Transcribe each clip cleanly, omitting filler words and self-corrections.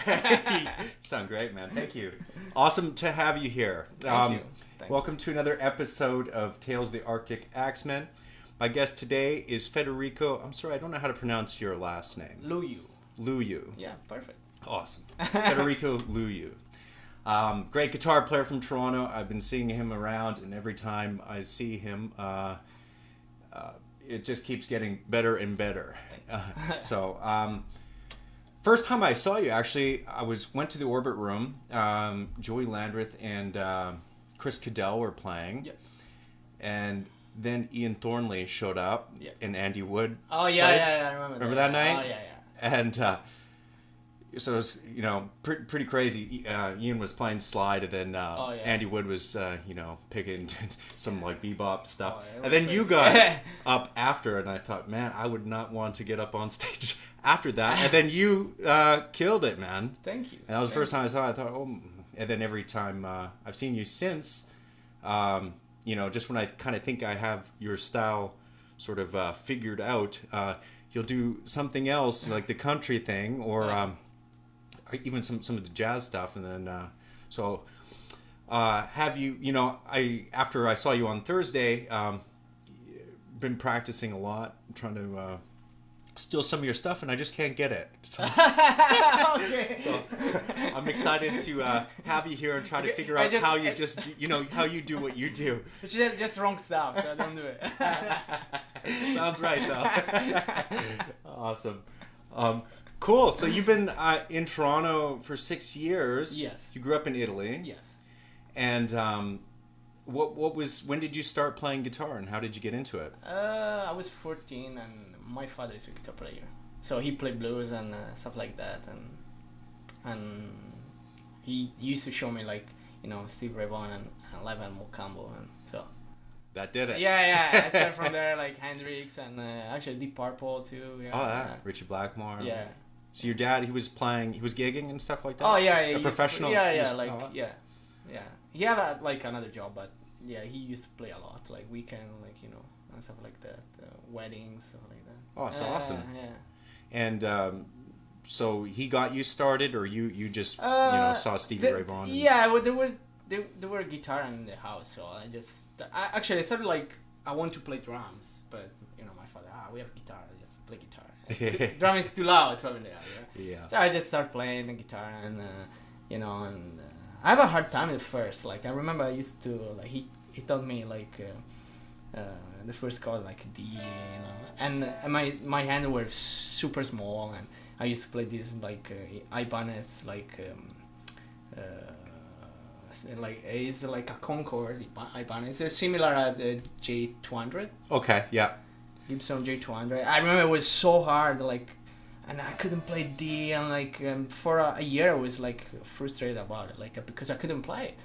You sound great, man. Thank you. Awesome to have you here. Thank you. Welcome to another episode of Tales of the Arctic Axemen. My guest today is Federico. I'm sorry, I don't know how to pronounce your last name. Luiu. Luiu. Yeah, perfect. Awesome. Federico Luiu. Great guitar player from Toronto. I've been seeing him around, and every time I see him, it just keeps getting better and better. First time I saw you, actually, went to the Orbit Room. Joey Landreth and Chris Cadell were playing. Yep. And then Ian Thornley showed up, and Andy Wood. Oh, yeah, I remember that. Remember that night? Oh, yeah. And so it was, pretty crazy. Ian was playing slide, and then Andy Wood was, picking some like bebop stuff. And then you got up after, and I thought, man, I would not want to get up on stage after that. And then you killed it, man. Thank you. And that was the first time I saw it. I thought, oh. And then every time I've seen you since, just when I kind of think I have your style sort of figured out, you'll do something else like the country thing, or even some of the jazz stuff. And then have you? After I saw you on Thursday, been practicing a lot, trying to steal some of your stuff, and I just can't get it. So, Okay. So I'm excited to have you here and try to figure out how you how you do what you do. It's just wrong stuff, so I don't do it. Sounds right, though. Awesome. Cool. So you've been in Toronto for 6 years. Yes. You grew up in Italy. Yes. And when did you start playing guitar, and how did you get into it? I was 14, and my father is a guitar player, so he played blues and stuff like that, and he used to show me Steve Ray Vaughan and Levin Mocambo, and so that did it. Yeah. I started from there, like Hendrix and actually Deep Purple too. Yeah. Oh, yeah. Richard Blackmore. Yeah. So your dad, he was gigging and stuff like that. Oh yeah, a professional. Yeah. He had another job, but yeah, he used to play a lot, like weekend, and stuff like that, weddings, stuff like that. Oh, it's awesome. Yeah. And so he got you started, or you just saw Stevie Ray Vaughan? Yeah, well, there were guitar in the house, so I started I want to play drums, but my father, we have guitar, I just play guitar. Drum is too loud, probably. Yeah. So I just started playing the guitar, and I have a hard time at first. I remember I used to he taught me the first chord D, and my hands were super small, and I used to play this Ibanez it's like a Concord Ibanez. It's similar at the J200. Okay, yeah. Gibson J200. I remember it was so hard, and I couldn't play D, and for a year I was frustrated about it, because I couldn't play it.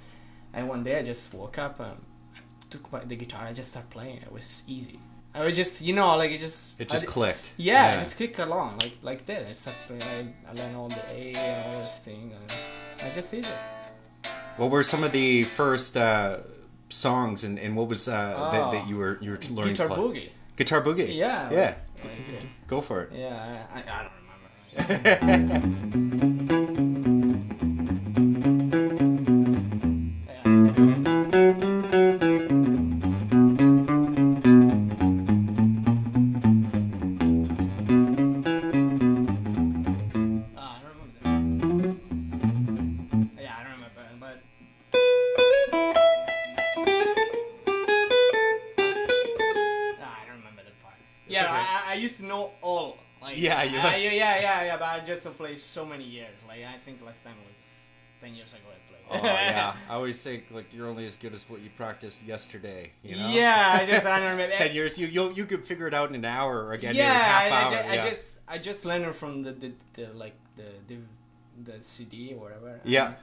And one day I just woke up and I took the guitar, I just started playing. It was easy. I was just, it just clicked. Yeah, it just clicked along, like that. I started playing, I learned all the A and all this thing, and I just did it. What were some of the first songs, and what was that you were learning Guitar to play? Boogie. Guitar Boogie? Yeah. Go for it. Yeah, I don't remember. I used to know all. Yeah, but I just played so many years. I think last time was 10 years ago I played. Oh, yeah. I always think, you're only as good as what you practiced yesterday, Yeah, I don't remember. 10 years, you could figure it out in an hour, or again, half hour. I just learned from the CD or whatever. Yeah.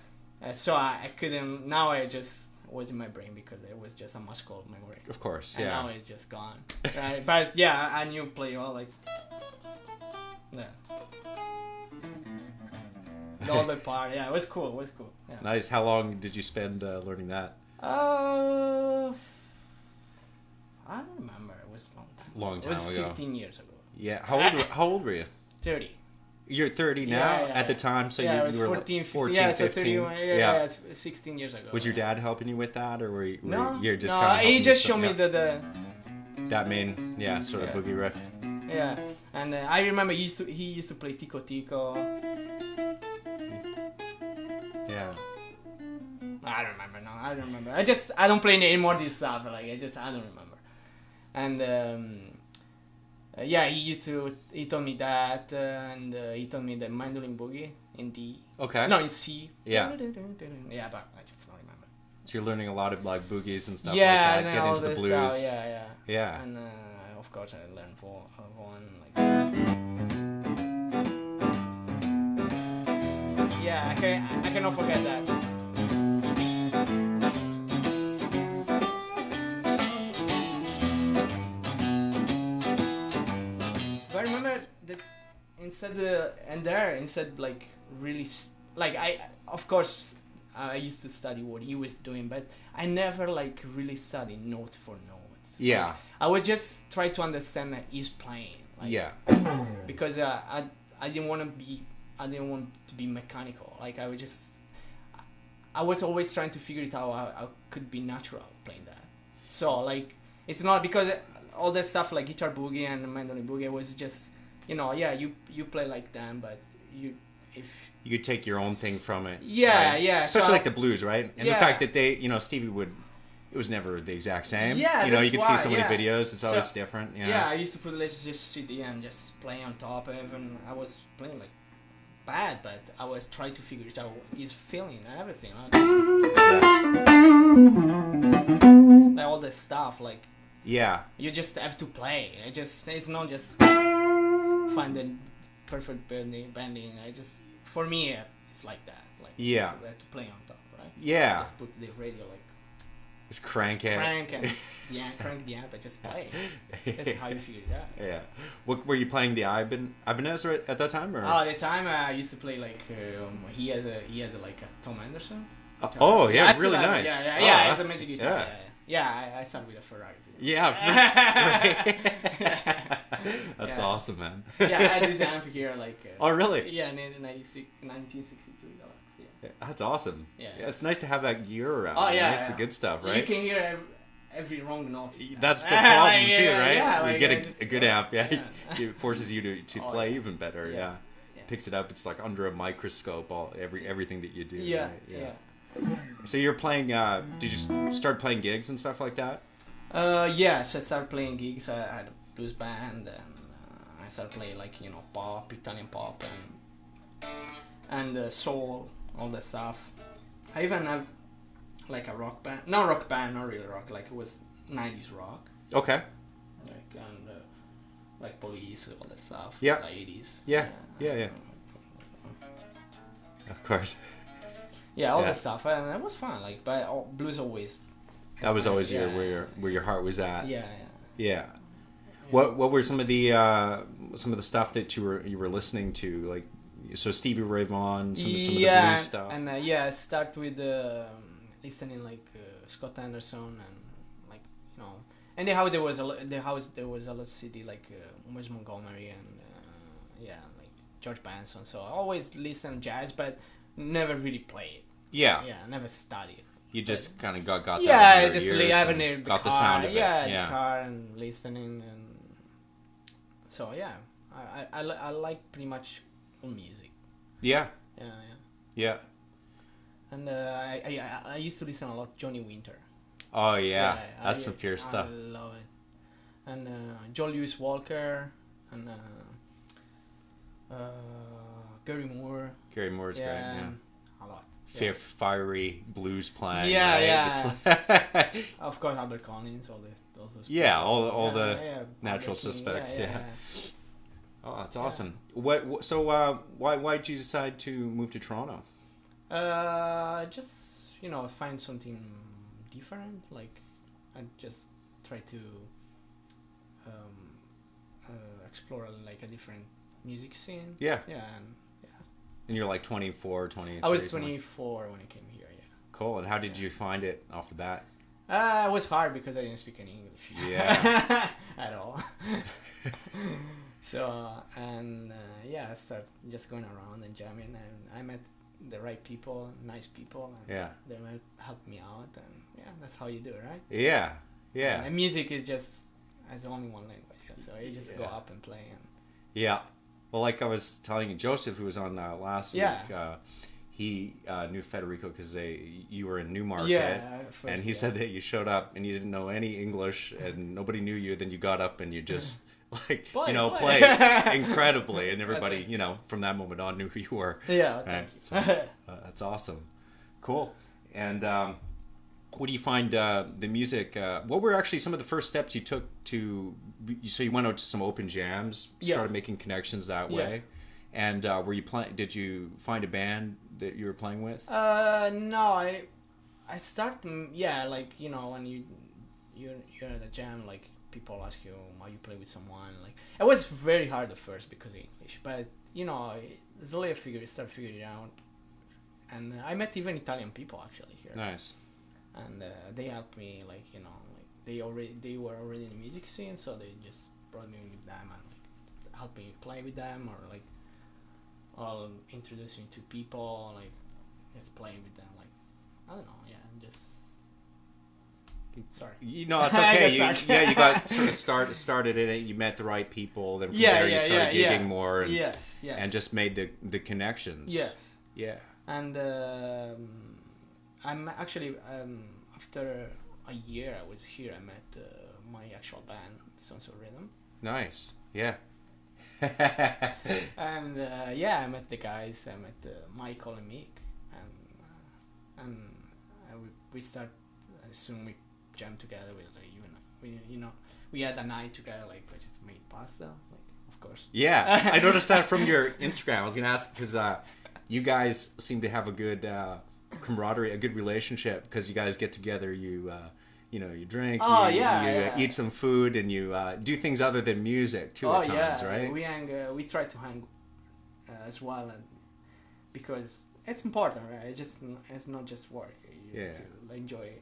So I couldn't, now I just was in my brain because it was just a muscle memory. Of course, and yeah. now it's just gone. Right? But yeah, I knew play all yeah. All the part, yeah, it was cool. Yeah. Nice. How long did you spend learning that? I don't remember. It was a long time. Long time ago. It was 15 years ago. Yeah. How old were you? 30. You're 30 now at the time, so I you was were 14, 14, 15. 15. 31, yeah, 16 years ago. Was your dad helping you with that, or were you just no, kind of he just showed me that main sort of boogie riff. Yeah, and I remember he used to play Tico Tico. Yeah. I don't remember. No, I don't remember. I don't play anymore this stuff. Like I don't remember. And he told me that, and he told me the mandolin boogie in D. Okay. No, in C. Yeah. Yeah, but I just don't remember. So you're learning a lot of like boogies and stuff like that. And Get into the blues. Stuff, yeah. And of course I learned one like. Yeah, I cannot forget that. But I remember that instead like really like of course I used to study what he was doing, but I never like really studied note for note. Yeah. Like, I would just try to understand that he's playing. Like, yeah. Because I didn't want to be mechanical. Like I was always trying to figure it out. I could be natural playing that. So like it's not because all that stuff like guitar boogie and mandolin boogie was just you play like them, but you could take your own thing from it. Yeah, right? yeah. Especially like the blues, right? And the fact that they, Stevie would, it was never the exact same. Yeah, you could see so many videos. It's always different. Yeah, I used to put just CD and just play on top of it, and I was playing like bad, but I was trying to figure it out. His feeling and everything. Like all this stuff, like. Yeah. You just have to play. It's not just find the perfect bending. For me, it's like that. Like we have to play on top, right? Yeah. Just put the radio like. Just crank it. Crank the amp, but just play. That's how you figure it out. Yeah. What were you playing the Ibanez at that time, or? At the time I used to play like he had like a Tom Anderson. Really nice. Yeah, it's a magic guitar. Yeah, I started with a Ferrari. Yeah. That's awesome, man. I had this amp here, like. Oh, really? Yeah, in 1962 Deluxe. Yeah. That's awesome. Yeah. It's nice to have that gear around. Oh yeah, It's the good stuff, right? You can hear every wrong note. That's the problem too, right? Yeah, you get a good amp, it forces you to play even better. Yeah. Picks it up. It's like under a microscope. Everything that you do. Yeah. Right? Yeah. So you're playing. Did you start playing gigs and stuff like that? Yes, I started playing gigs. I had a blues band, and I started playing like pop, Italian pop, and soul, all that stuff. I even have like a rock band, not really rock. Like it was 90s rock. Okay. Like Police, all that stuff. Yeah. Like 80s. Yeah. Of course. Yeah, all that stuff, and it was fun. Like, but blues always. That was always where your heart was at. Yeah. What were some of the stuff that you were listening to, like, so Stevie Ray Vaughan, some of the blues stuff. And I start with listening like Scott Anderson and like and the house there was a lot of CD like Wes Montgomery and like George Benson. So I always listen jazz, but never really played. Yeah, never studied. You just kind of got that. Yeah, just having it got the sound of it. Yeah, the car and listening, and so I like pretty much all music. Yeah. And I used to listen a lot to Johnny Winter. Oh yeah, that's some pure stuff. I love it. And John Lewis Walker and Gary Moore. Gary Moore's great. Yeah. A lot. Fiery blues playing. Yeah. Of course, Albert Collins, all those. Yeah, all the natural suspects. Yeah. Oh, that's awesome. So why did you decide to move to Toronto? Just find something different. Like I just try to explore like a different music scene. Yeah. And you're like 24, 23. I was 24 when I came here. Yeah. Cool. And how did you find it off the bat? It was hard because I didn't speak any English. Yeah. At all. So I started just going around and jamming, and I met the right people, nice people, and they might help me out, and that's how you do it, right? Yeah, yeah. And music is just as only one language, so you just go up and play. And well, like I was telling you, Joseph, who was on last week, he knew Federico because you were in Newmarket, and he said that you showed up and you didn't know any English and nobody knew you. Then you got up and you just play incredibly, and everybody, from that moment on knew who you were. Yeah, thank you. So, that's awesome. Cool. And what do you find the music? What were actually some of the first steps you took to? So you went out to some open jams, started making connections that way, and were you playing? Did you find a band that you were playing with? No, I started. When you're at a jam, like people ask you why you play with someone. Like it was very hard at first because of English, but slowly I started figuring it out, and I met even Italian people actually here. Nice. And they helped me, they were already in the music scene, so they just brought me with them and helped me play with them, or I'll introduce me to people, just playing with them, I don't know, just. Sorry. It's okay. You got sort of started in it. You met the right people. Then from there you started gigging more. And, yes. And just made the connections. Yes. Yeah. And I'm actually after a year I was here. I met my actual band, Sons of Rhythm. Nice. Yeah. And I met the guys. I met Michael and Mick, and we start soon. We jammed together with we had a night together. We just made pasta. Of course. Yeah, I noticed that from your Instagram. I was gonna ask because you guys seem to have a good camaraderie, a good relationship, because you guys get together, you drink, you eat some food, and you do things other than music too at times, right? We try to hang as well, and because it's important, right? It's not just work. You have to enjoy.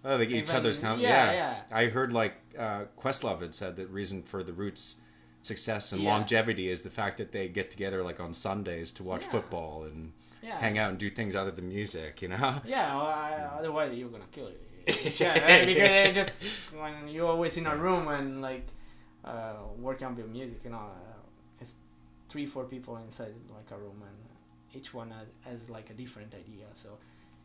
Oh, like each other's company. Yeah. I heard Questlove had said that reason for the Roots' success and longevity is the fact that they get together on Sundays to watch football and hang out and do things other than music, Yeah, well, otherwise you're gonna kill each other, right? Because just when you're always in a room and working on your music, it's 3-4 people inside a room, and each one has a different idea, so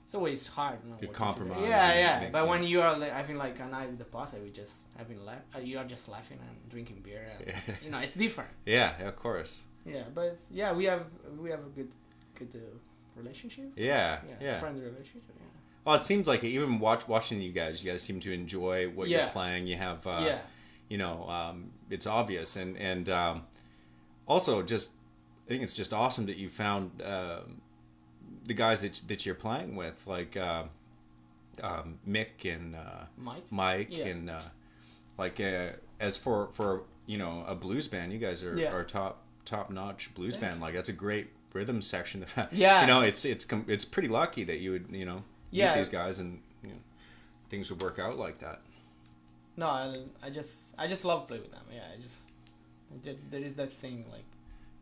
it's always hard. You compromise. Yeah. But when you are having a night with the pasta, we just you are just laughing and drinking beer. It's different. Yeah, of course. Yeah, but we have a good relationship. Yeah. Friendly relationship. Yeah. Well, it seems like even watching you guys seem to enjoy what you're playing. You have, it's obvious, and also just I think it's just awesome that you found. The guys that you're playing with, Mick and Mike, and as for a blues band, you guys are top notch blues band. That's a great rhythm section. It's pretty lucky that you would meet these guys and things would work out like that. No, I just love playing with them. There is that thing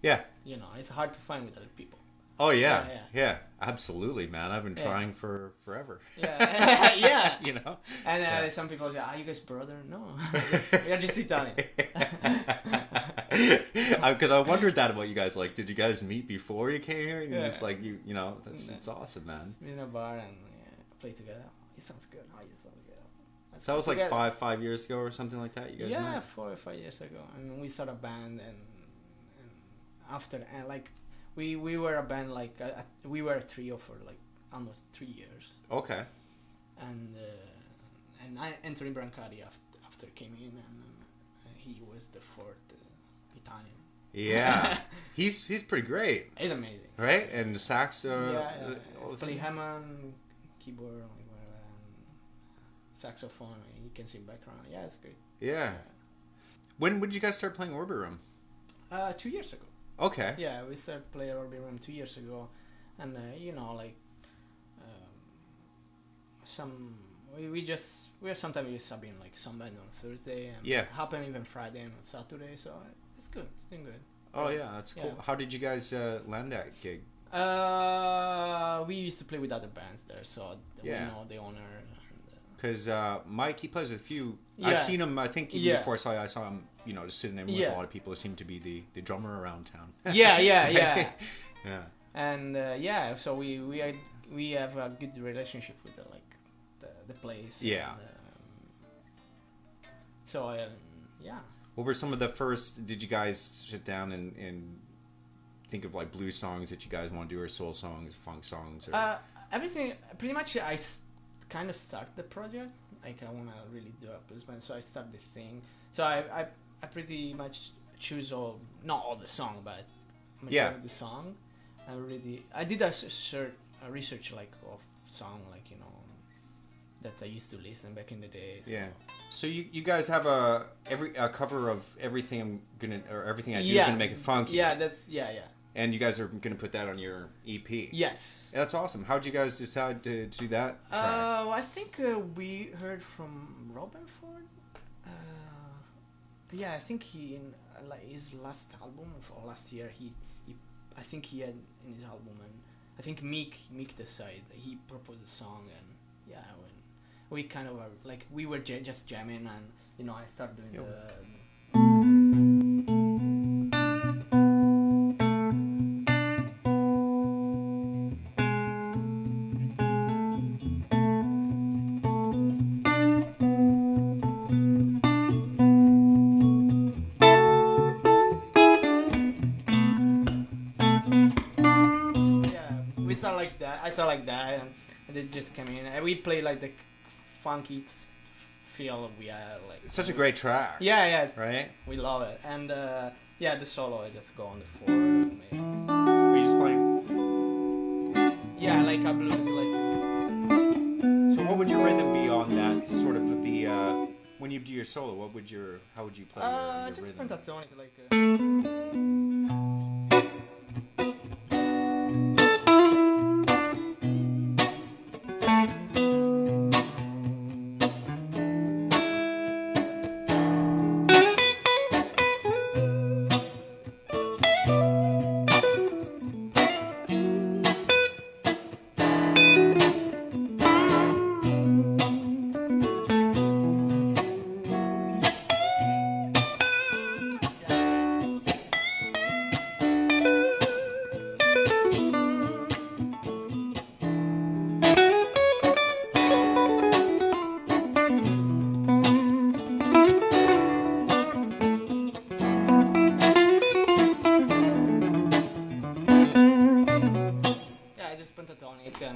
it's hard to find with other people. Oh yeah, absolutely, man. I've been trying for forever. Yeah. And some people say, "Are you guys brother?" No, we are just Italian. Because I wondered that about you guys. Did you guys meet before you came here? And just it's awesome, man. In a bar and play together. It sounds good. Oh, you sound good. So that was 5 years ago or something like that. You guys met? 4 or 5 years ago. I mean, we started a band, and after We were a band we were a trio for almost 3 years. Okay. And Anthony Brancati after came in, and he was the fourth Italian. Yeah, he's pretty great. He's amazing. Right, and sax. Play Hammond, keyboard, saxophone. You can see background. Yeah, it's great. Yeah. When did you guys start playing Orbit Room? 2 years ago. Okay. Yeah, we started playing Orbit Room 2 years ago, and we sometimes we subbing like some band on Thursday and happen even Friday and Saturday, so it's good. It's been good. Oh yeah, that's cool. How did you guys land that gig? We used to play with other bands there, so we know the owner. Because Mike, he plays with a few. I've seen him. I think even before I saw him. You know, just sitting there with a lot of people. He seemed to be the drummer around town. Yeah. And so we have a good relationship with the place. Yeah. And, What were some of the first? Did you guys sit down and think of like blues songs that you guys want to do, or soul songs, funk songs, or everything? Pretty much, I kind of started the project. Like I want to really do a blues band, so I started this thing. So I pretty much choose not all the song, but majority of the song. I did a research like of song, like that I used to listen back in the day. So. Yeah. So you guys have a cover of everything everything I do gonna make it funky. Yeah, yeah. And you guys are gonna put that on your EP. Yes. That's awesome. How'd you guys decide to do that track? I think we heard from Robin Ford. I think he in his last album for last year. I think he had in his album, and I think Meek decided he proposed a song, and when we kind of we were just jamming, and I started doing I saw like that, and they just came in, and we played like the funky feel we had. Like it's such a great track. Yeah, right. We love it, and the solo I just go on the floor. Are you just playing? Yeah, like a blues, like. So what would your rhythm be on that sort of the when you do your solo? How would you play your just rhythm? pentatonic, like.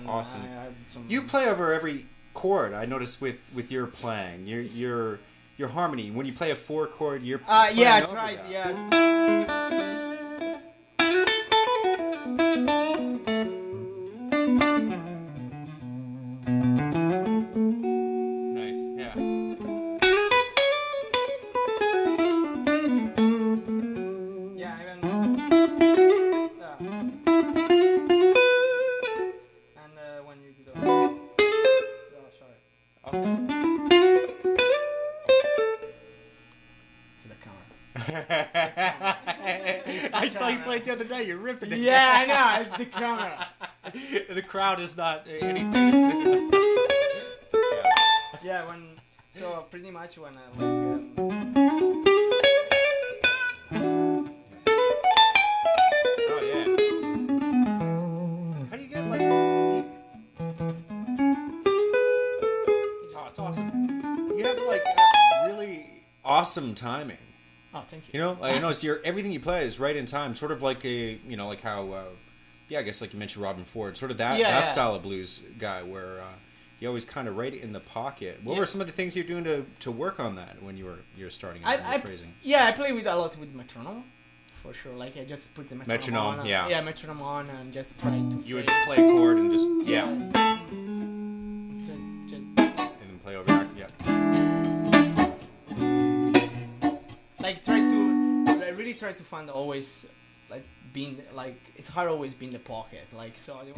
Awesome. You play over every chord. I noticed with your playing, your harmony. When you play a 4 chord, you're playing over tried. that. Yeah. I saw you play it the other day. You're ripping it. Yeah, I know. It's the camera. The crowd is not anything. It's okay. Yeah, so pretty much when I Oh yeah. How do you get Oh, it's awesome. You have really awesome timing. Oh, thank you. I notice everything you play is right in time, sort of like like how, I guess like you mentioned Robin Ford, sort of that style of blues guy where you always kind of right in the pocket. What were some of the things you're doing to work on that when you're starting out phrasing? I play a lot with metronome, for sure. Like I just put the metronome on. Yeah, metronome on and just try to. You would play a chord and just and then play over that. Yeah. Like I really try to find always being it's hard always being in the pocket, so I don't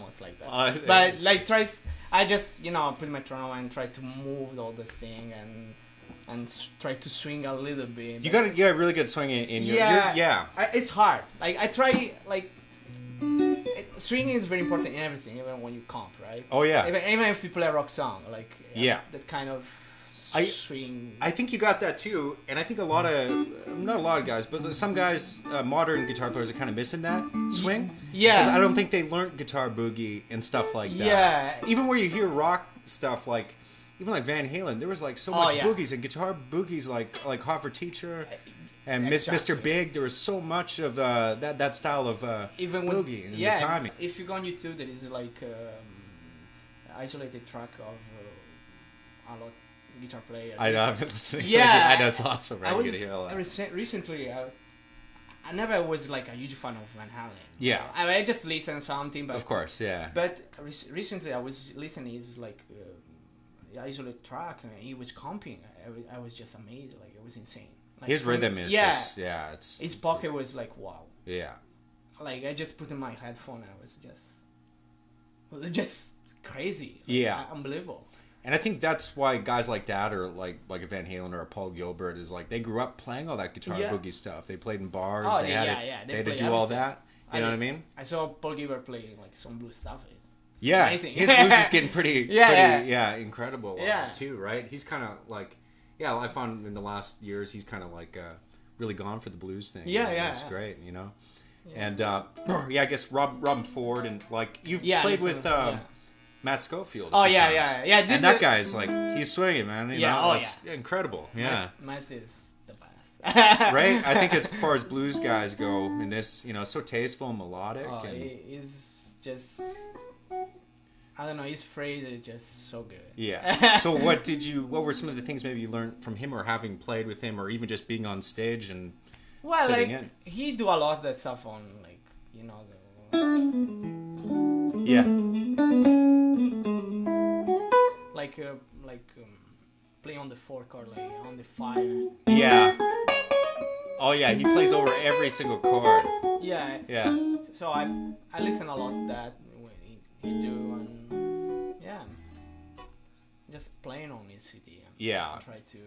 almost like that. But like I just put my trombone and try to move all the thing and try to swing a little bit. You got a really good swing in your it's hard. Like I try swinging is very important in everything, even when you comp, right? Oh yeah. Even if you play a rock song, like that kind of swing. I think you got that too, and I think not a lot of guys, but some guys, modern guitar players, are kind of missing that swing. Yeah. Because I don't think they learned guitar boogie and stuff like that. Yeah. Even where you hear rock stuff like. Even like Van Halen, there was like so much boogies and guitar boogies, like Hot for Teacher and Mr. Big. There was so much of that style of even boogie and the timing. If you go on YouTube, there is like isolated track of a lot of guitar players. I know, I've been listening. Yeah, I know, it's awesome. Right? Recently, I never was like a huge fan of Van Halen. Yeah, I just listened something, but of course, yeah. But recently, I was listening. Is like. Isolate track and he was comping. I was just amazed. Like it was insane. Like, his rhythm is it's his pocket was like wow. Yeah. Like I just put in my headphone. I was just crazy. Like, yeah. Unbelievable. And I think that's why guys like that, or like a Van Halen or a Paul Gilbert, is like they grew up playing all that guitar boogie stuff. They played in bars. They had to do everything. All that. You know what I mean? I saw Paul Gilbert play like some blues stuff. Yeah, amazing. His blues is getting pretty incredible too, right? He's kind of like, I found in the last years he's kind of like really gone for the blues thing. It's great, Yeah. And I guess Robin Ford and like you've played with Matt Schofield. Oh yeah. And that guy's like he's swinging, man. You know? It's incredible. Yeah, Matt is the best. Right? I think as far as blues guys go in this, it's so tasteful and melodic. Oh, he's just. I don't know. His phrase is just so good. Yeah. So what were some of the things maybe you learned from him, or having played with him, or even just being on stage and sitting in? He do a lot of that stuff on play on the 4 chord, like on the 5. Yeah. Oh yeah, he plays over every single chord. Yeah. Yeah. So I listen a lot to that when he do, and just playing on his CD. Yeah. Try to.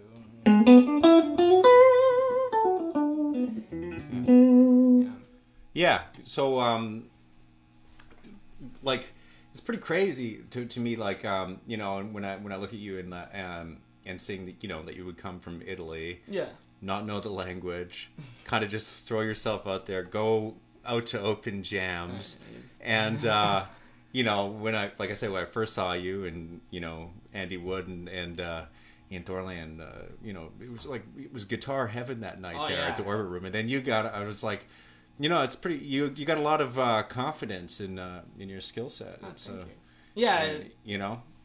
Yeah. So like it's pretty crazy to me, like when I look at you and seeing that that you would come from Italy. Yeah. Not know the language, kind of just throw yourself out there, go out to open jams, and when I first saw you and Andy Wood and Ian Thorland, it was guitar heaven that night at the Orbit Room, and then I was like, it's pretty. You got a lot of confidence in your skill set. It's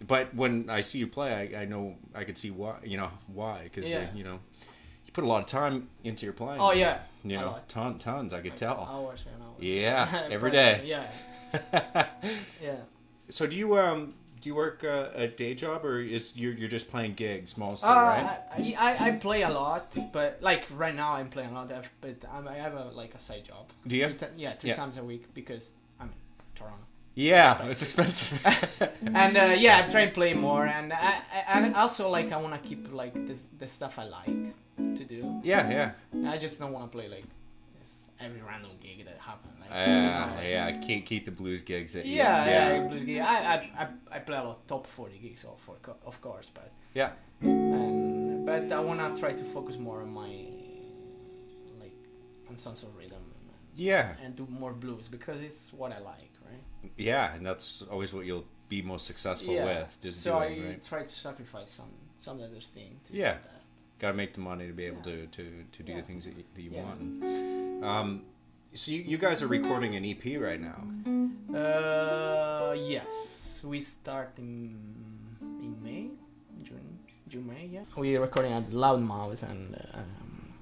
but when I see you play, I know I could see why. Because you put a lot of time into your playing. Oh yeah, tons. I could tell. Hours. Yeah, every day. Yeah. Yeah. So do you work a day job, or you're just playing gigs mostly, right? I play a lot, but like right now I'm playing a lot, but I have a side job. Do you? Three times a week because I'm in Toronto. Yeah, it's expensive. And I try to play more, and I also I want to keep the stuff I like to do. Yeah. I just don't want to play every random gig that happens. Keep the blues gigs. Blues gig. I play a lot top 40 gigs, of course, but but I wanna try to focus more on my on songs of rhythm. And do more blues because it's what I like, right? Yeah, and that's always what you'll be most successful with. I try to sacrifice some other thing to do that. Got to make the money to be able to do the things that you want. So you guys are recording an EP right now? Yes, we start in May, June, May. Yeah, we're recording at Loudmouth and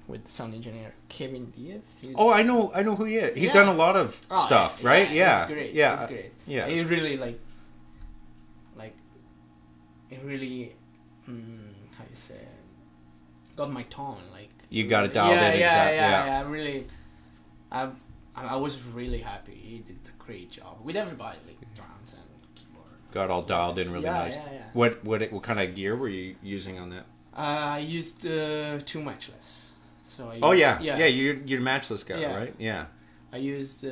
with sound engineer Kevin Diaz. I know who he is. He's done a lot of stuff, right? Yeah, it's great. Yeah, it's great. Yeah, it really it really how you say got my tone. You got it dialed in. Yeah. Really, I I was really happy. He did a great job with everybody, like drums and keyboard. Got all dialed in really nice. Yeah. What kind of gear were you using on that? I used 2 matchless. So you're matchless guy, right? Yeah. I used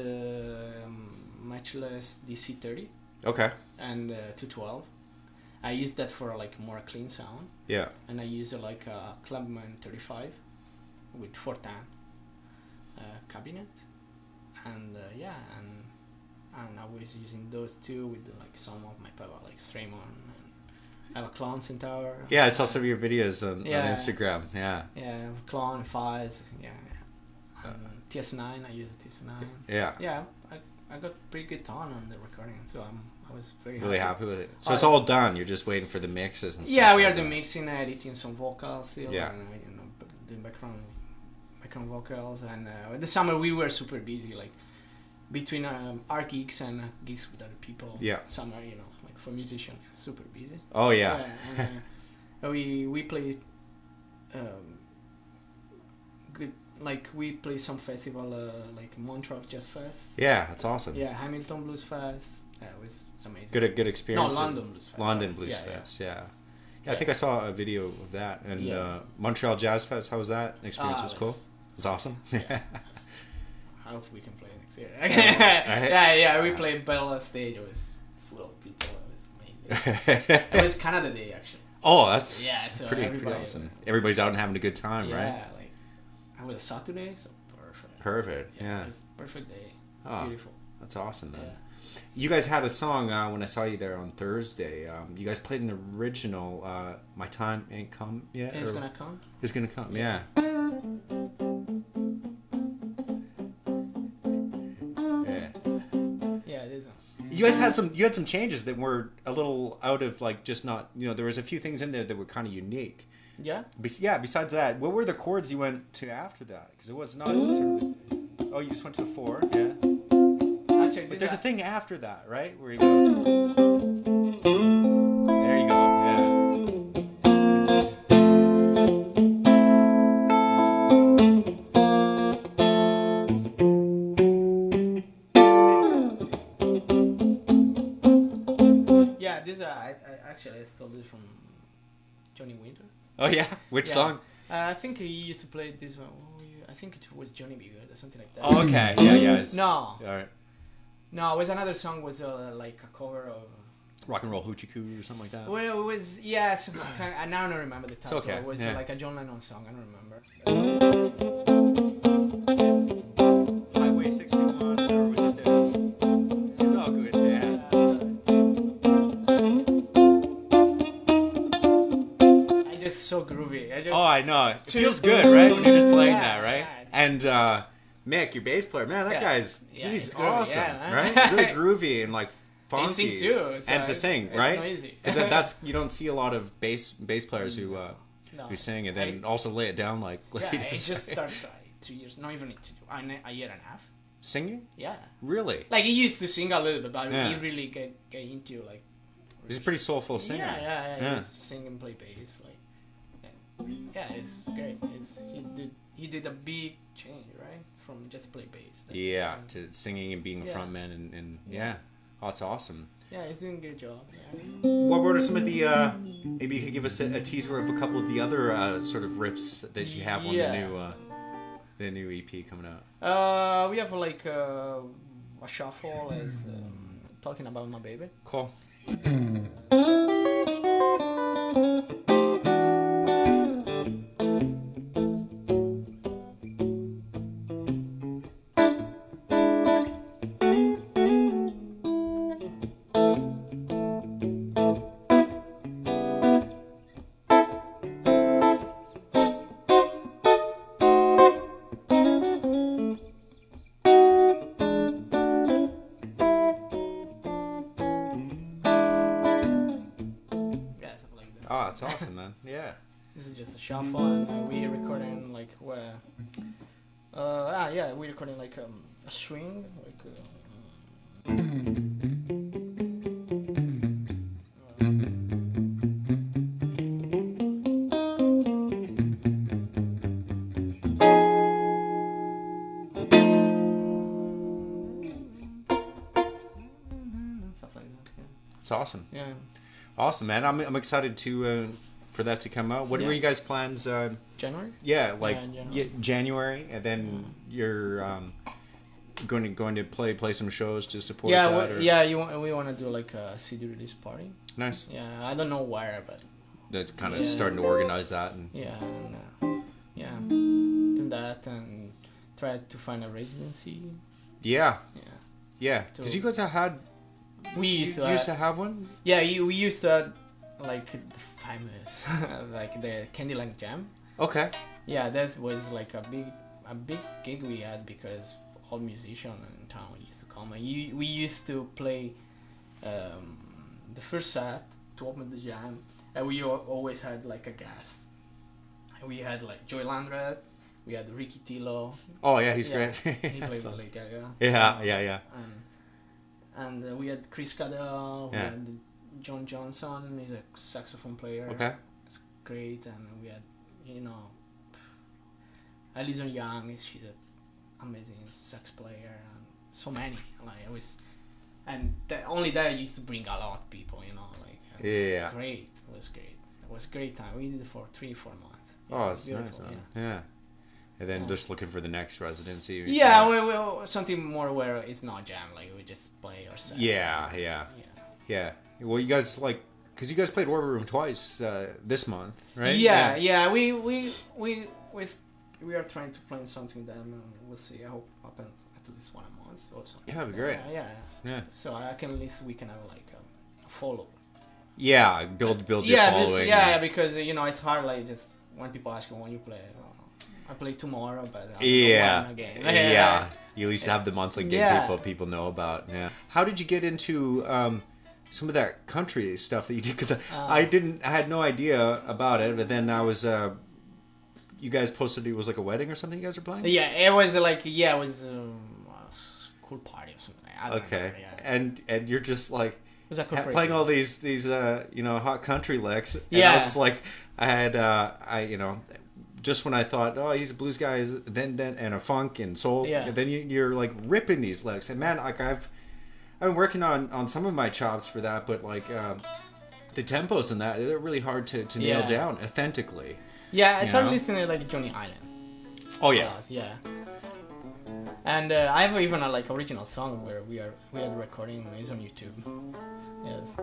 matchless DC30. Okay. And 212. I used that for like more clean sound. Yeah. And I used like a Clubman 35 with 410 cabinet, and and I was using those two with like some of my pedal, like Strayman, and I have a Clone Centaur. Yeah, I saw some of your videos on Instagram. Yeah. Yeah, I have a Clone Fives. Yeah. TS9, I use a TS9. Yeah. Yeah, I got pretty good tone on the recording, so I was really happy with it. So it's all done. You're just waiting for the mixes and stuff. Yeah, we are doing mixing, editing some vocals still. Yeah. And, doing background vocals, and the summer we were super busy, like between our gigs and gigs with other people. Yeah. Summer, like for musicians, super busy. Oh yeah. And, we play good. Like we play some festival, like Montreal Jazz Fest. Yeah, that's awesome. Yeah, Hamilton Blues Fest. It was amazing. Good experience. No, London Blues Fest. London Blues Fest. Yeah. I think I saw a video of that. And Montreal Jazz Fest, how was that? Experience was cool? It's awesome. Yeah. I hope we can play next year. Yeah, we played Bella stage. It was full of people. It was amazing. It was Canada Day, actually. Oh, that's so pretty awesome. Everybody's out and having a good time, right? Yeah, like it was a Saturday, so perfect. Perfect, yeah. It was a perfect day. It's beautiful. That's awesome, man. Yeah. You guys had a song when I saw you there on Thursday. You guys played an original, My Time Ain't Come Yet? It's Gonna Come? It's Gonna Come, yeah. Yeah, it is. You guys had some changes that were a little out of like just not, there was a few things in there that were kind of unique. Yeah? Besides that, what were the chords you went to after that? Because it was not sort of oh, you just went to a 4, yeah. But there's a thing after that, right? Where you go. There you go. Yeah. Yeah, this I actually stole this from Johnny Winter. Oh yeah, which song? I think he used to play this one. I think it was Johnny B. Good or something like that. Oh, okay. Yeah. No. All right. No, it was another song. Was like a cover of Rock and Roll Hoochie Coo or something like that. Well, it was I now don't remember the title. It's okay. It was like a John Lennon song. I don't remember. Highway 61, or was it there? It's all good. Yeah. So groovy. I know. It feels good, right? When you're just playing that, right? And Mick, your bass player, man, that guy's he's awesome, right? Really groovy and like funky. He sing too, and to sing, right? It's noisy. Because that's you don't see a lot of bass players who sing and then also lay it down like. I just started 2 years, not even a year and a half. Singing? Yeah. Really? Like he used to sing a little bit, but he really get into like. He's a pretty soulful singer. Yeah. He's sing and play bass like. Yeah, it's great. He did a big change, right? From just play bass. To singing and being a frontman and oh, it's awesome. Yeah, he's doing a good job. Yeah. What were some of the? Maybe you could give us a teaser of a couple of the other sort of riffs that you have on the new EP coming out. We have like a shuffle as talking about my baby. Cool. That's awesome, man. Yeah. This is just a shuffle, and we're recording like where. We're recording like a swing, like. It's awesome. Yeah. Awesome, man. I'm excited to for that to come out. What were you guys' plans? January? Yeah, like January, and then you're going to play some shows to support that? We want to do like a CD release party. Nice. Yeah, I don't know where, but that's kind of starting to organize that. And do that and try to find a residency. Yeah. Because you guys had. We used to have one. Yeah, we used to like the famous like the Candyland Jam. Okay. Yeah, that was like a big gig we had because all musicians in town used to come. And we used to play the first set to open the jam, and we always had like a guest. We had like Joy Landreth, we had Ricky Tillo. Oh yeah, he's great. He played with Lady Gaga. Yeah. And we had Chris Cadell, we had John Johnson, he's a saxophone player. Okay. It's great, and we had, Alison Young, she's an amazing sax player, and so many. Like it was, and only that used to bring a lot of people, like it was great. It was great. It was a great time. We did it for 3-4 months. It's nice. Yeah. And then just looking for the next residency. Yeah, we something more where it's not jam, like we just play ourselves. Yeah. Well, you guys because you guys played War Room twice this month, right? Yeah. We are trying to plan something with them, and we'll see. I hope it happens at least 1 month or something. Yeah, that'd be great. Yeah. So at least we can have like a follow. Yeah, build your following. Because it's hard. Like just when people ask you when you play. I play tomorrow, but I don't know again. You at least have the monthly gig people know about. Yeah. How did you get into some of that country stuff that you did? Because I had no idea about it, but then I was. You guys posted it was like a wedding or something you guys were playing? Yeah, it was like it was a school party or something. I don't remember, and you're just like. It was a cool playing all these hot country licks. And I was just like I had just when I thought, oh, he's a blues guy, then and a funk and soul, and then you're like ripping these licks. And man, like I've been working on some of my chops for that, but like the tempos and that, they're really hard to nail down authentically. Yeah, I started listening to like Johnny Island. Oh yeah, and I have even a like original song where we had recording. It's on YouTube. Yes.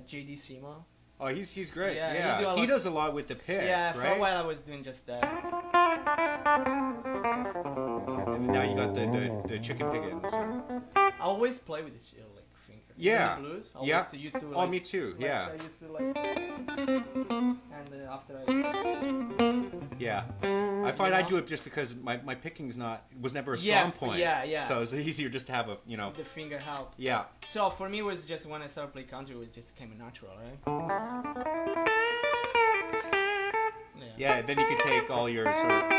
J.D. Seymour. Oh, he's great. Yeah. He does a lot with the pick. Yeah, for a while I was doing just that. And now you got the chicken pickings. I always play with this like finger. Yeah. In the blues. I used to, like, me too. Like, yeah. I used to like, and after I. Yeah. I find I do it just because my picking's was never a strong point. Yeah. So it's easier just to have the finger help. Yeah. So for me, it was just when I started playing country, it just came natural, right? Yeah. Then you could take all your sort of.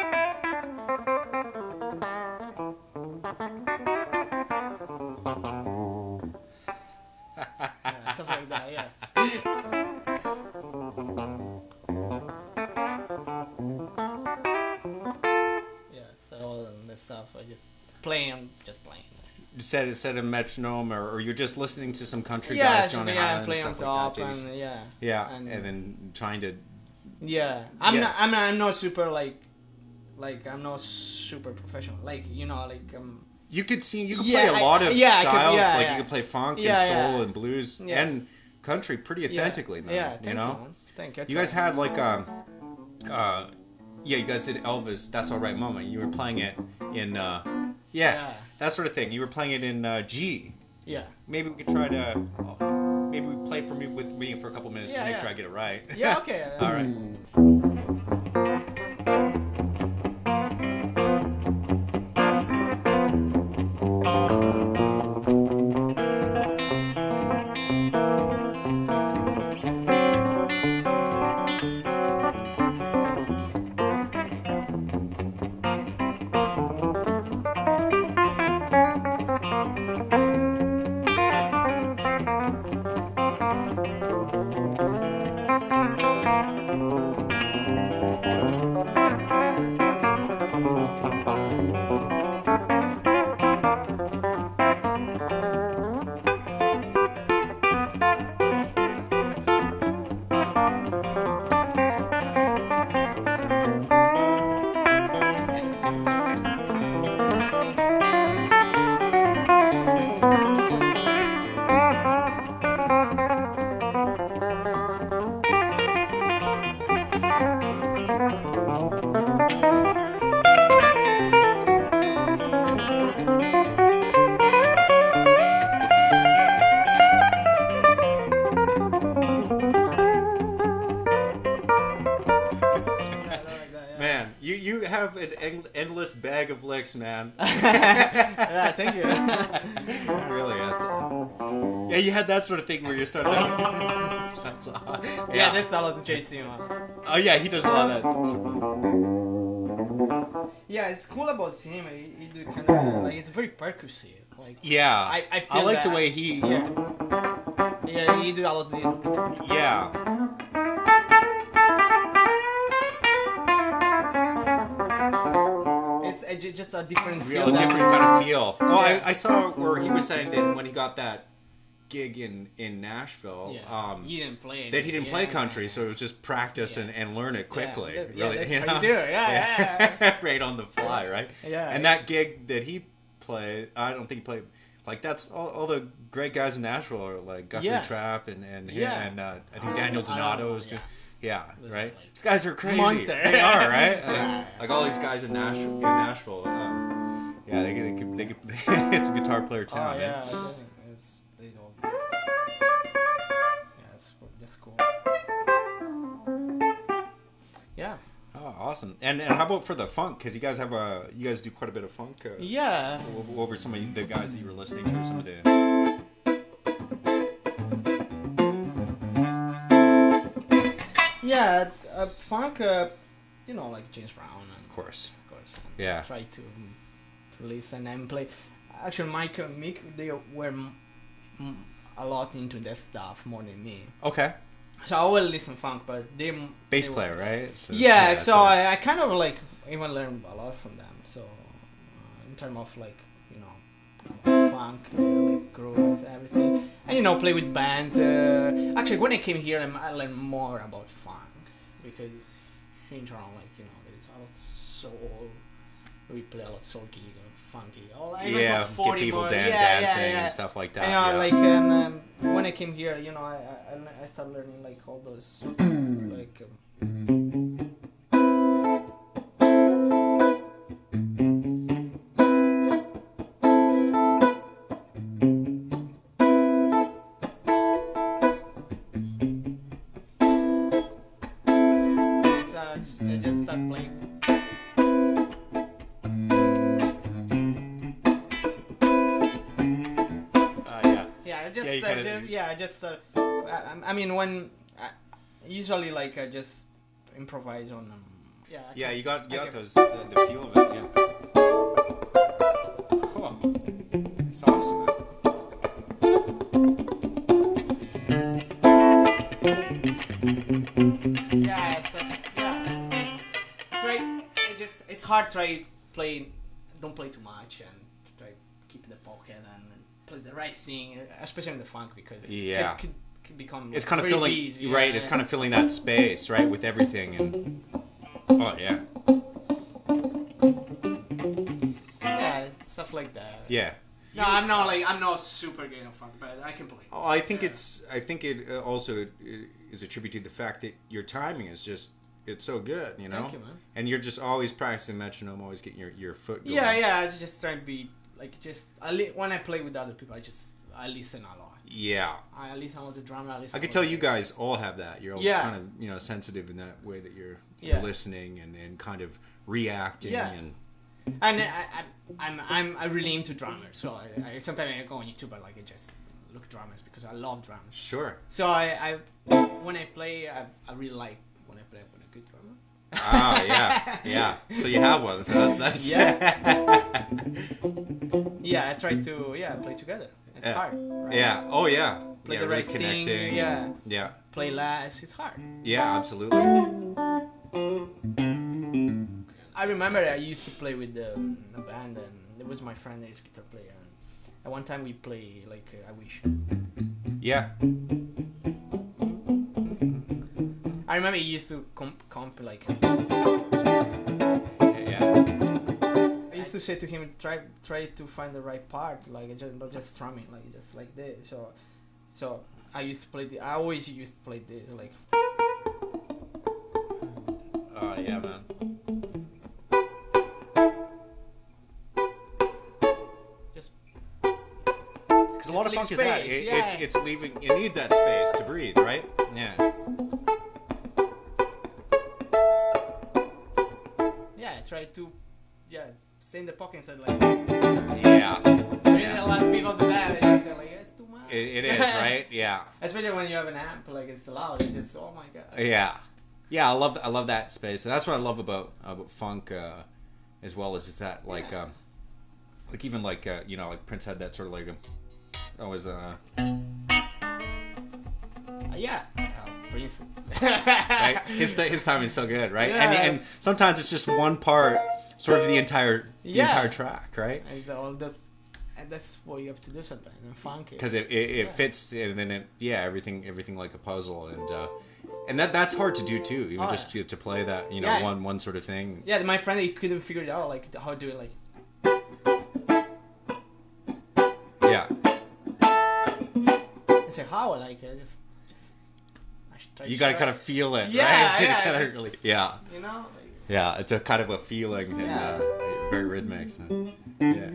Stuff like that. Yeah. Stuff. I just playing. Set a metronome, or you're just listening to some country guys, Johnny Highland, playing on top, like that, and then trying to. Yeah, I'm not super I'm not super professional. You could play a lot of styles. You could play funk and soul and blues and country pretty authentically, man. Yeah, thank you. Thank you. You guys had like you guys did Elvis, That's All Right Mama. You were playing it in, that sort of thing. You were playing it in G. Yeah. Maybe we could try to, maybe we play with me for a couple minutes to make sure I get it right. Yeah, okay. All right. have an endless bag of licks, man. Yeah, thank you. Really, yeah, you had that sort of thing where you started. That's yeah, that's a lot of JC. Oh yeah, he does a lot of that. Yeah, it's cool about him. He do kind of like it's very percussive. Like I feel like that, the way he. Yeah, he do a lot of the. Yeah. It's just a different feel. Real different kind of feel. Well, I saw where he was saying that when he got that gig in Nashville, he didn't play. That he didn't play country, so it was just practice and learn it quickly. Yeah, really, you know? You do. Yeah. Right on the fly, right? Yeah. And that gig that he played, I don't think he played. Like that's all the great guys in Nashville are like Guthrie Trapp and I think Daniel Donato is doing. Yeah, right. These guys are crazy. Monster. They are, right? Like all these guys in Nashville. Yeah, they could it's a guitar player town. Oh yeah, they don't. Yeah, that's cool. Yeah. Oh, awesome! And how about for the funk? Because you guys do quite a bit of funk. Yeah. What were some of the guys that you were listening to? Some of the. Yeah, funk. You know, like James Brown. And, of course. And try to listen and play. Actually, Mike and Mick, they were a lot into that stuff more than me. Okay. So I will listen funk, but bass player, right? So, so I kind of like even learned a lot from them. So in terms of like funk, like grooves, everything, and play with bands. Actually, when I came here, I learned more about funk because in Toronto, there is a lot soul. We play a lot soul gig and funky. Get people dancing and stuff like that. When I came here, I started learning like all those like. I just started playing. I mean, when usually like I just improvise on them. You got those the feel of it. Yeah. Cool. It's awesome, man. It's hard. Don't play too much and try keep the pocket and play the right thing, especially in the funk because it could become it's kind of filling easy, right. It's kind of filling that space right with everything and stuff like that. Yeah. No, I'm not super good at funk, but I can play. Oh, I think it also is a tribute to the fact that your timing is just. It's so good, Thank you, man. And you're just always practicing metronome, always getting your foot going. Yeah. I just try to be like when I play with other people, I listen a lot. Yeah. I listen to the drummer. I could tell you guys all have that. You're all kind of sensitive in that way that you're listening and kind of reacting and I'm really into drummers. So I sometimes I go on YouTube and I just look at drummers because I love drums. Sure. So I when I play I really like when I play with a good drummer. Yeah. So you have one, so that's nice. Yeah. I try to play together. It's hard. Right? Yeah. Oh yeah. Play the right connecting. thing. Yeah. Play last. It's hard. Yeah, absolutely. I remember I used to play with a band, and it was my friend, his guitar player. And at one time we play like I Wish. Yeah. I remember he used to comp like. I used to say to him, try to find the right part, like not just strumming, like just like this. So I used to play. I always used to play this, like. Oh yeah, man. Just. Because a lot of funk is that. It's leaving. It needs that space to breathe, right? Yeah. Yeah, try to, stay in the pocket and said Yeah. A lot of people do that. And say it's too much. It is, right? Yeah. Especially when you have an amp, it's loud. It's just, oh my god. Yeah. Yeah, I love that space. And that's what I love about funk as well, is that even like Prince had that sort of always Prince. Right? His timing's so good, right? Yeah. And sometimes it's just one part, sort of the entire track, right? And that's what you have to do sometimes in funk. Because it fits, and then everything like a puzzle, and that's hard to do too. Even just to play that, one sort of thing. Yeah, my friend, he couldn't figure it out, how to do it, Yeah. I say how, just you gotta kind of feel it, right? Yeah, really, yeah. Yeah, it's a kind of a feeling, and very rhythmic. So, yeah.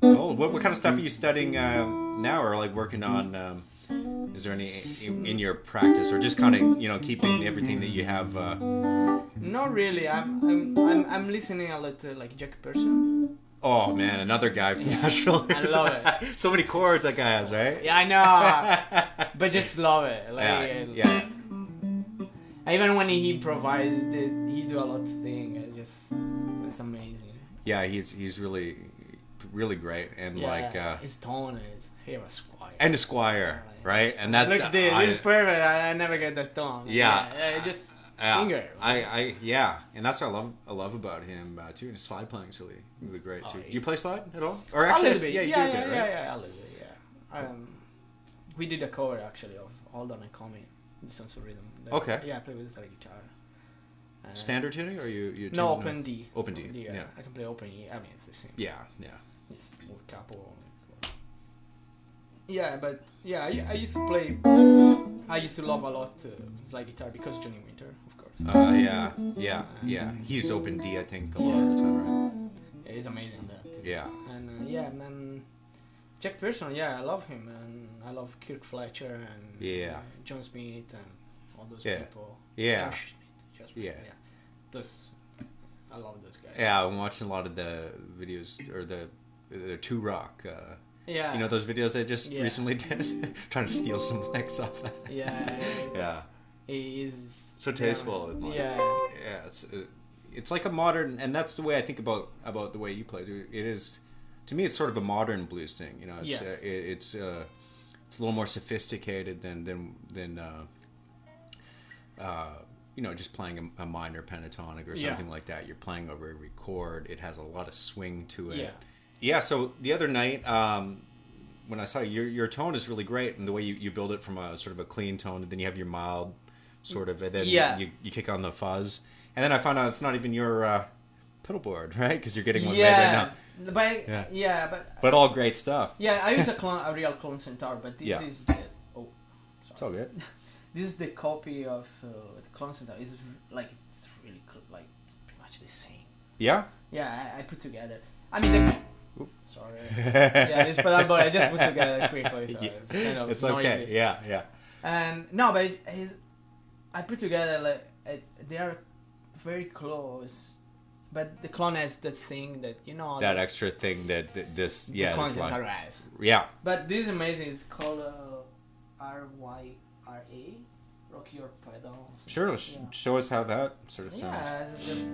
Oh, what kind of stuff are you studying now, or working on? Is there any in your practice, or just kind of keeping everything that you have? Not really. I'm listening a lot to Jack Person. Oh man, another guy from Nashville. I love it. So many chords that guy has, right? Yeah, I know. But just love it. Yeah. Even when he improvised, he do a lot of things. It's amazing. Yeah, he's really, really great, and his tone is he was Squire. And the Squire, right? And that look, this is perfect. I never get that tone. Yeah, just singer. And that's what I love about him too. And his slide playing is really great too. Do you play slide at all? Or actually, a little bit. Yeah, a little bit. Yeah. We did a cover actually of Hold On and Camille. This one's a rhythm. Okay. Yeah, I play with slide guitar. Standard tuning, or you no, open D. Open D. Yeah, I can play open E. I mean, it's the same. Yeah. Just more capo. Yeah, but I used to play. I used to love a lot slide guitar because Johnny Winter, of course. Yeah. He's open D, I think, a lot of the time, right? Yeah, he's amazing at that too. Yeah. And and then Jack Pearson, I love him, and I love Kirk Fletcher and John Smith and all those people. Yeah. Josh Smith. I love those guys. Yeah, I'm watching a lot of the videos, or the 2 Rock. Those videos they just recently did, trying to steal some licks off that. Yeah. He is so tasteful. It's like a modern, and that's the way I think about the way you play. It is, to me, it's sort of a modern blues thing. It's a little more sophisticated than just playing a minor pentatonic or something like that. You're playing over every chord. It has a lot of swing to it. Yeah, so the other night, when I saw your tone is really great, and the way you build it from a sort of a clean tone, and then you have your mild sort of, and then you kick on the fuzz. And then I found out it's not even your pedal board, right? Because you're getting one made right now. But all great stuff. Yeah, I use a real clone Centaur, but this is the... Oh, sorry. It's all good. This is the copy of the clone Centaur. It's really pretty much the same. Yeah? Yeah, I put together. I mean, sorry. This pedal board I just put together quickly, so it's kind of it's noisy. Okay. Yeah. And no, but I put together they are very close, but the clone has the thing that that extra thing that this the clone Centaur has. Yeah. But this is amazing. It's called RYRA, Rock Your Pedal. Sure, show us how that sort of sounds. Yeah, it's just.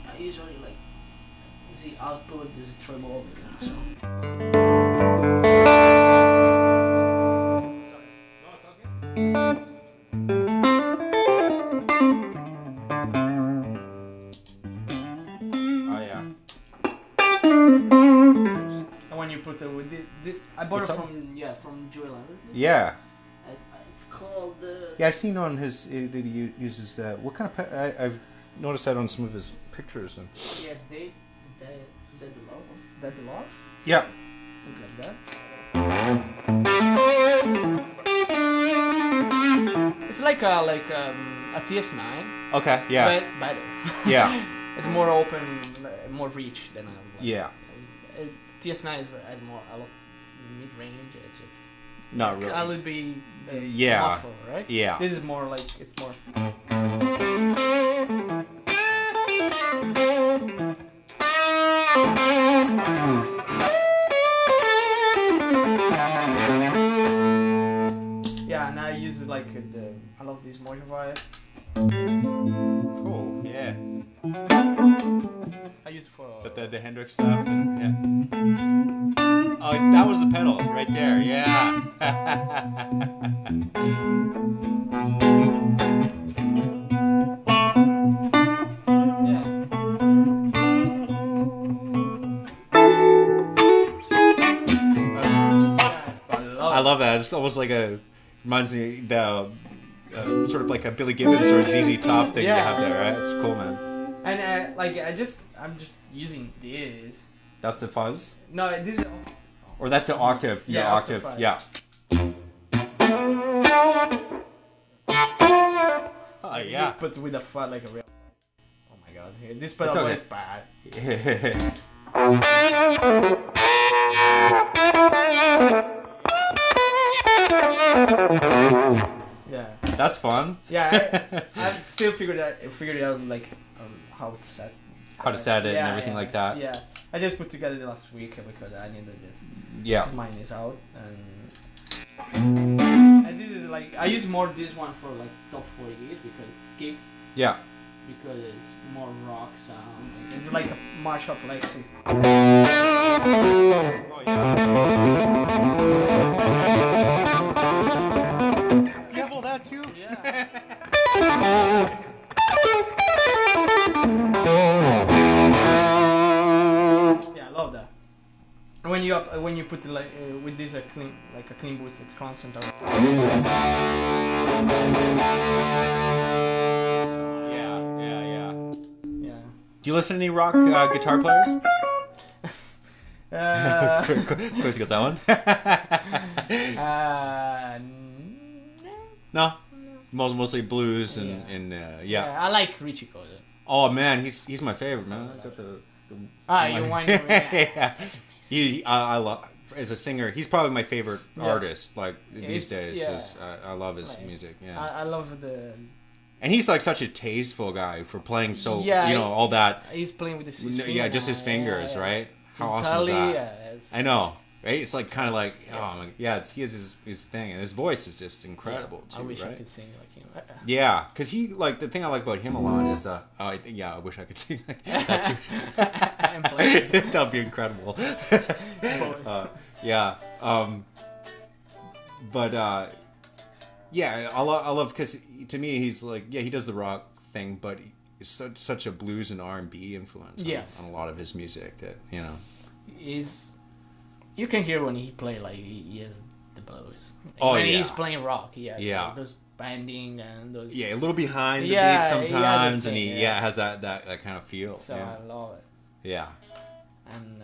I usually the output is treble, so. Sorry. No, it's all good. Oh yeah. And when you put it with this, I bought it from Joel Anderson. Yeah. It's called. Yeah, I've seen on his that he uses what kind of. I've noticed that on some of his pictures and. Yeah, Dead Love. Yeah. Something like that. It's like a TS9. Okay. Yeah. But better. Yeah. It's more open, more rich than a. Yeah. TS9 has a lot mid range. It just Not really. A little bit muffled, right? Yeah. This is more like it's more. Yeah, and I use like I love this modifier. Cool. Yeah. I use for the Hendrix stuff. And, yeah. Oh, that was the pedal right there. Yeah. I love that. It's almost like reminds me the sort of like a Billy Gibbons or ZZ Top thing you have there, right? It's cool, man. And I'm just using this. That's the fuzz? No, this is. Or that's an octave. Your octave. Yeah. Yeah. But with a fuzz like a real. Oh my god, this pedal is bad. Yeah. That's fun. Yeah, I still figured it out like how to set. How to set it and everything like that. Yeah, I just put together the last week because I needed this. Yeah. Mine is out and this is like I use more this one for like top 40 gigs. Yeah. Because it's more rock sound. It's like a Marshall Plexi. Oh yeah. You have all that too? Yeah. Yeah, I love that. When you put it like with this clean boost, it's constant. Yeah. Do you listen to any rock guitar players? Of course, you got that one. No, mostly blues and yeah. I like Richie Cole. Oh man, he's my favorite, man. I got the you want him? Yeah. I love as a singer. He's probably my favorite artist. Like these days, I love his music. Yeah, I love the. And he's like such a tasteful guy for playing so all that. He's playing with his fingers. Yeah, just his fingers, right? How awesome is that? I know, right? It's like kind of like he has his thing, and his voice is just incredible too. I wish right? I could sing like him. Yeah, because he like the thing I like about him a lot is I wish I could sing like that too. That'd be incredible. I love because to me he's like he does the rock thing, but it's such a blues and R&B influence on a lot of his music that you can hear when he play like he has the blues. When he's playing rock, like those bending and those a little behind the beat sometimes, and he has that kind of feel. So I love it. Yeah, and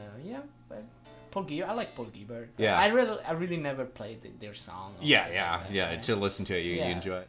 but Paul Gilbert, I like Paul Gilbert. Yeah, I really never played their song. To listen to it, you enjoy it.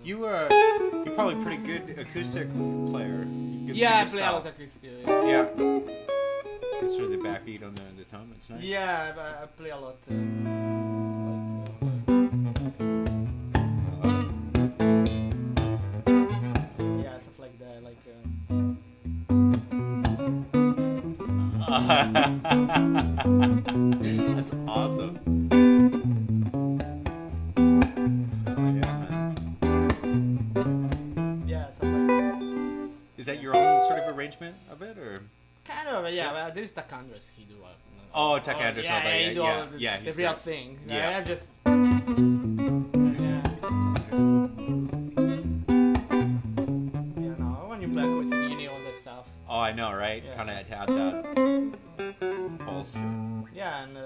You're probably a pretty good acoustic player. I play a lot of acoustic. Yeah. It's sort of the backbeat on the tone. It's nice. Yeah, I play a lot. Stuff like that. That's awesome. Is that your own sort of arrangement of it, or? Kind of, but there's Tack Andres. He do. Tack Andres. He do all the real thing. Yeah. I just. When you play acoustic, you need all this stuff. Oh, I know, right? Yeah. Kind of to add that pulse. Yeah, and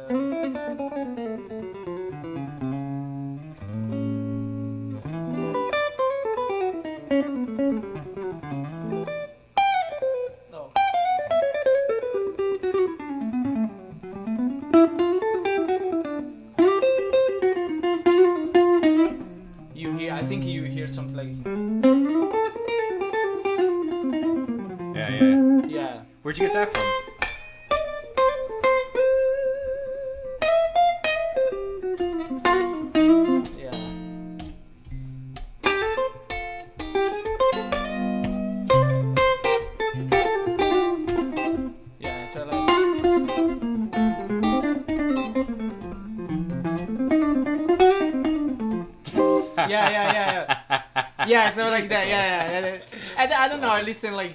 Yeah. Yeah. Where'd you get that from? Yeah, so like that, yeah. I don't know. I listen like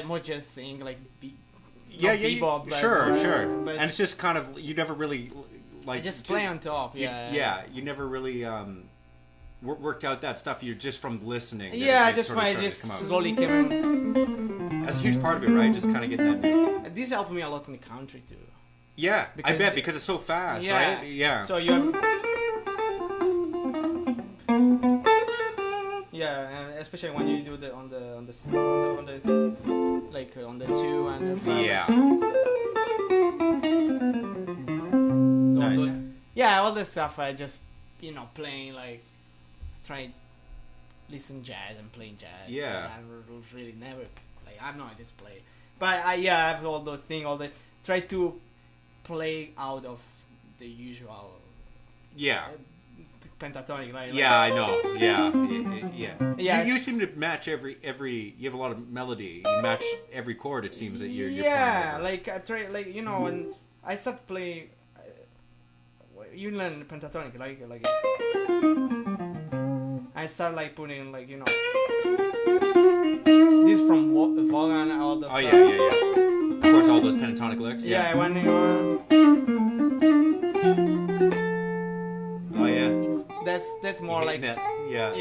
more jazz thing, like bebop. Sure. But and it's just kind of you never really like. I just play on top. Yeah. You never really worked out that stuff. You're just from listening. Yeah, just slowly came in. That's a huge part of it, right? Just kind of getting that. This helped me a lot in the country too. Yeah, I bet because it's so fast, right? Yeah. So you have. Yeah, and especially when you do on the like on the 2 and the 5. Yeah. Nice. All the stuff I just playing like try listen jazz and playing jazz. Yeah. I really never like I just play, but I have all the thing try to play out of the usual. Yeah. Pentatonic, like I know. Yeah. You seem to match every. You have a lot of melody. You match every chord. It seems that you're playing. Like I try, like when I start playing, you learn pentatonic, like I start like putting like this from Vaughan, all the. Oh stuff. Yeah. Of course, all those pentatonic licks. Yeah, when Oh yeah. That's more like that. Yeah.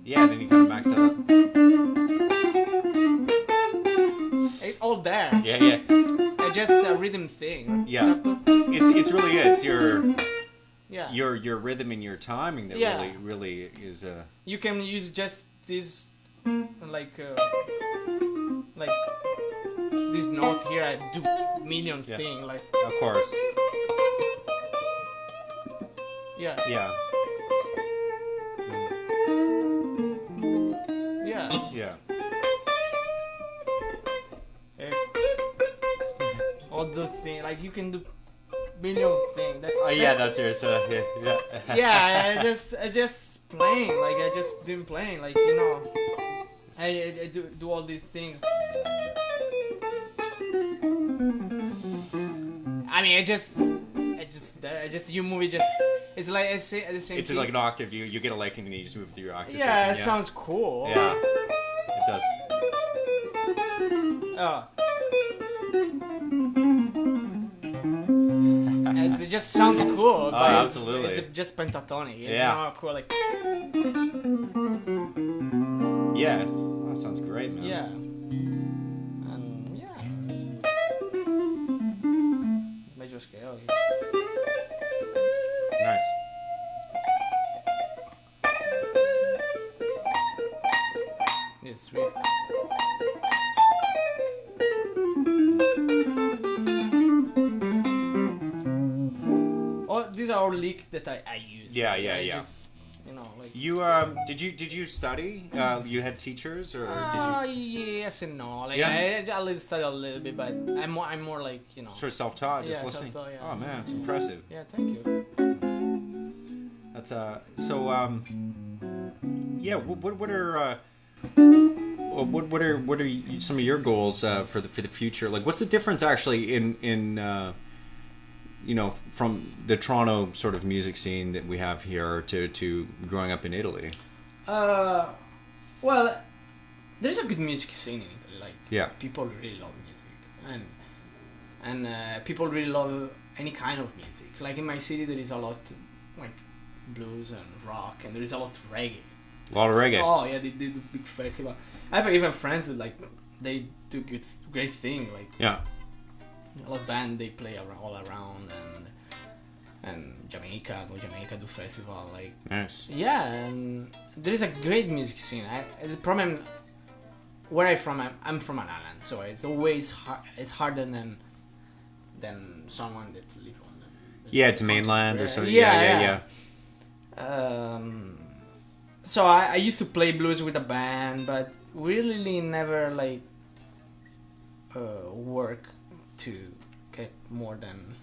Yeah, then you kind of max that up. It's all there. Yeah. It's just a rhythm thing. Yeah. It's really it's your rhythm and your timing that really is You can use just this like this note here. I do million thing like. Of course. Yeah. Yeah. All those things like you can do million things. That's yours. Yeah. I just playing like I just doing playing like I do all these things. I mean, I just you move it just. It's like at the same. It's like an octave. You get a lick and then you just move through your octave. Yeah, it sounds cool. Yeah, it does. Oh. It just sounds cool. Oh, absolutely. It's just pentatonic. It's not cool like. Yeah, that sounds great, man. Yeah. Scale. Nice. It's sweet. These are all licks that I use. Yeah. Just, like you did you study? You had teachers or did you? Yes and no. Like I study a little bit, but I'm more like sort of self-taught, just listening. Oh man, it's impressive. Yeah, thank you. That's so yeah. What are some of your goals for the future? Like, what's the difference actually in from the Toronto sort of music scene that we have here to growing up in Italy? Well, there's a good music scene in Italy. Like, people really love music, and people really love any kind of music. Like in my city, there is a lot like blues and rock, and there is a lot of reggae. A lot of reggae. Oh yeah, they do big festival. I have even friends that like they do great thing. Like a lot of band they play all around and Jamaica do festival like nice. Yeah, and there is a great music scene. The problem where I'm from an island, so it's always it's harder than someone that live on the to mainland or something. So I used to play blues with a band, but we really never like work to get more than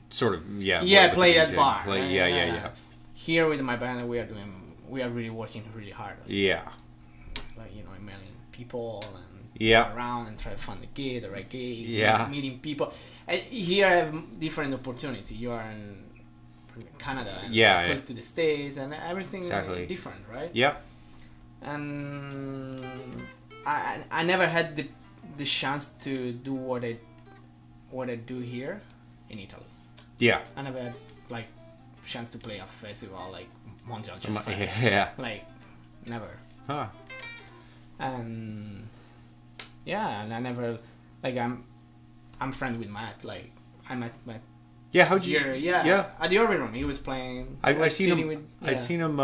sort of play at bar. Play, yeah. Here with my band, we are really working really hard. Yeah. Like emailing people and around and try to find the gig, the right gig. Yeah. Meeting people. And here I have different opportunity. You are in Canada and close to the States and everything different, right? Yeah. And I never had the chance to do what I do here in Italy. Yeah. I never had like chance to play a festival like Montreal Jazz Fest. Yeah. Like never. Huh. And and I never like I'm friends with Matt. Like I met Matt. Yeah, how'd you? At the Orbit Room, he was playing. I seen him. I seen him.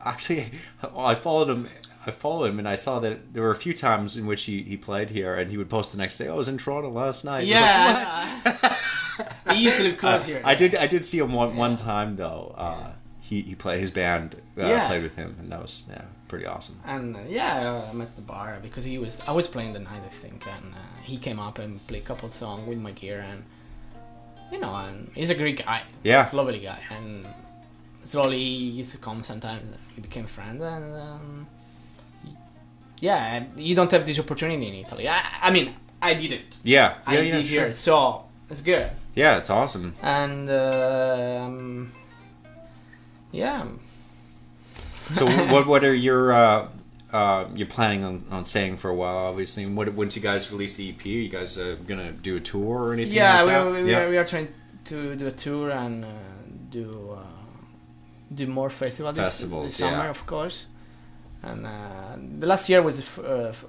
Actually, I followed him. And I saw that there were a few times in which he played here, and he would post the next day. I was in Toronto last night. Yeah, he used to live close here. I did see him one time though. He played his band played with him, and that was pretty awesome. And I met the bar because I was playing the night, I think, and he came up and played a couple songs with my gear, and and he's a great guy. Yeah, he's a lovely guy, and slowly he used to come sometimes. We became friends, and you don't have this opportunity in Italy. I mean, I didn't. Yeah, I did here, so it's good. Yeah, it's awesome. And So what are your you're planning on staying for a while? Obviously, once you guys release the EP, are you guys gonna do a tour or anything? Yeah, like that? we are trying to do a tour and do more festivals this summer, of course. And the last year was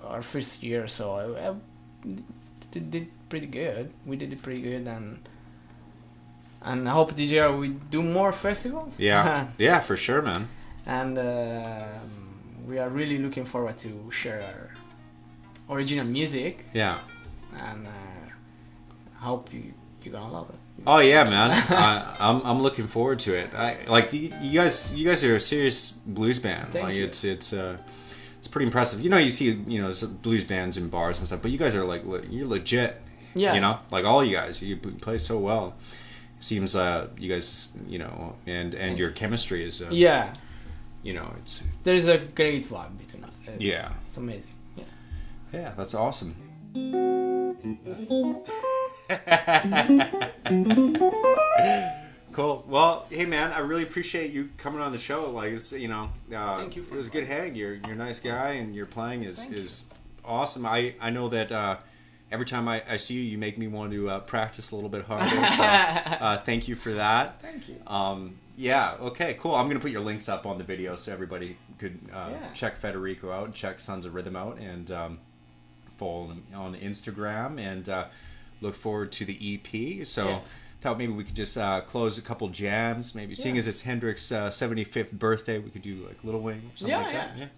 our first year, so did pretty good. We did it pretty good, and I hope this year we do more festivals. Yeah, yeah, for sure, man. And we are really looking forward to share our original music. Yeah. And I hope you're gonna love it. Oh yeah, man. I'm looking forward to it. You guys are a serious blues band. Thank you. It's pretty impressive. You see blues bands in bars and stuff, but you guys are you're legit. Yeah. Like all you guys, you play so well. Seems you guys, and your chemistry is it's there's a great vibe between us. It's amazing. Yeah, that's awesome. Cool. Well, hey man, I really appreciate you coming on the show. Like, it's, thank you. It was a good hang. You're a nice guy, and your playing is awesome. I know that every time I see you, you make me want to practice a little bit harder. So thank you for that. Thank you. Yeah. Okay. Cool. I'm gonna put your links up on the video so everybody could check Federico out and check Sons of Rhythm out, and follow him on Instagram, and look forward to the EP. So. Thought maybe we could just close a couple jams. Maybe seeing as it's Hendrix's 75th birthday, we could do like Little Wing or something like that. Yeah.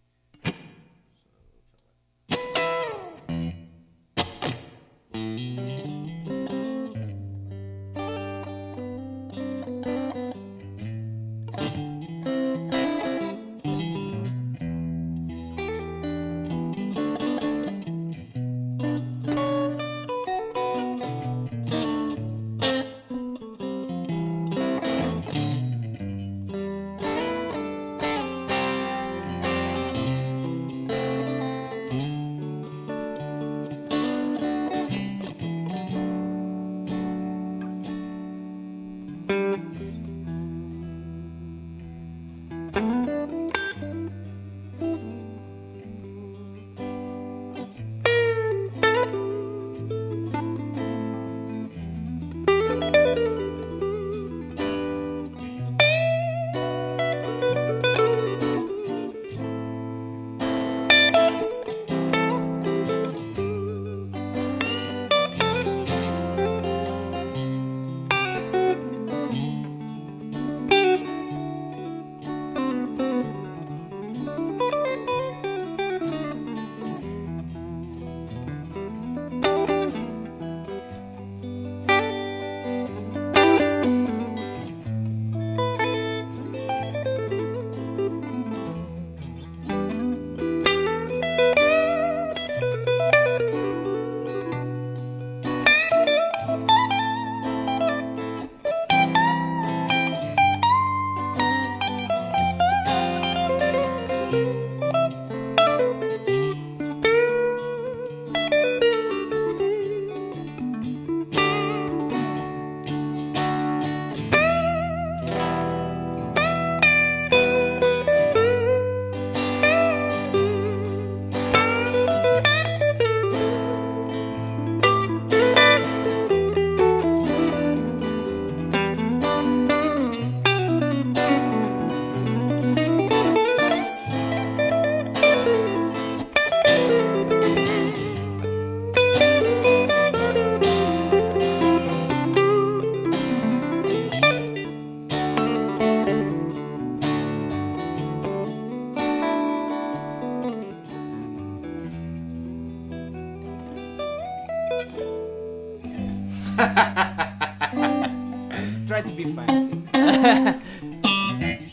Try to be fancy.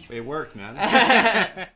It worked, man.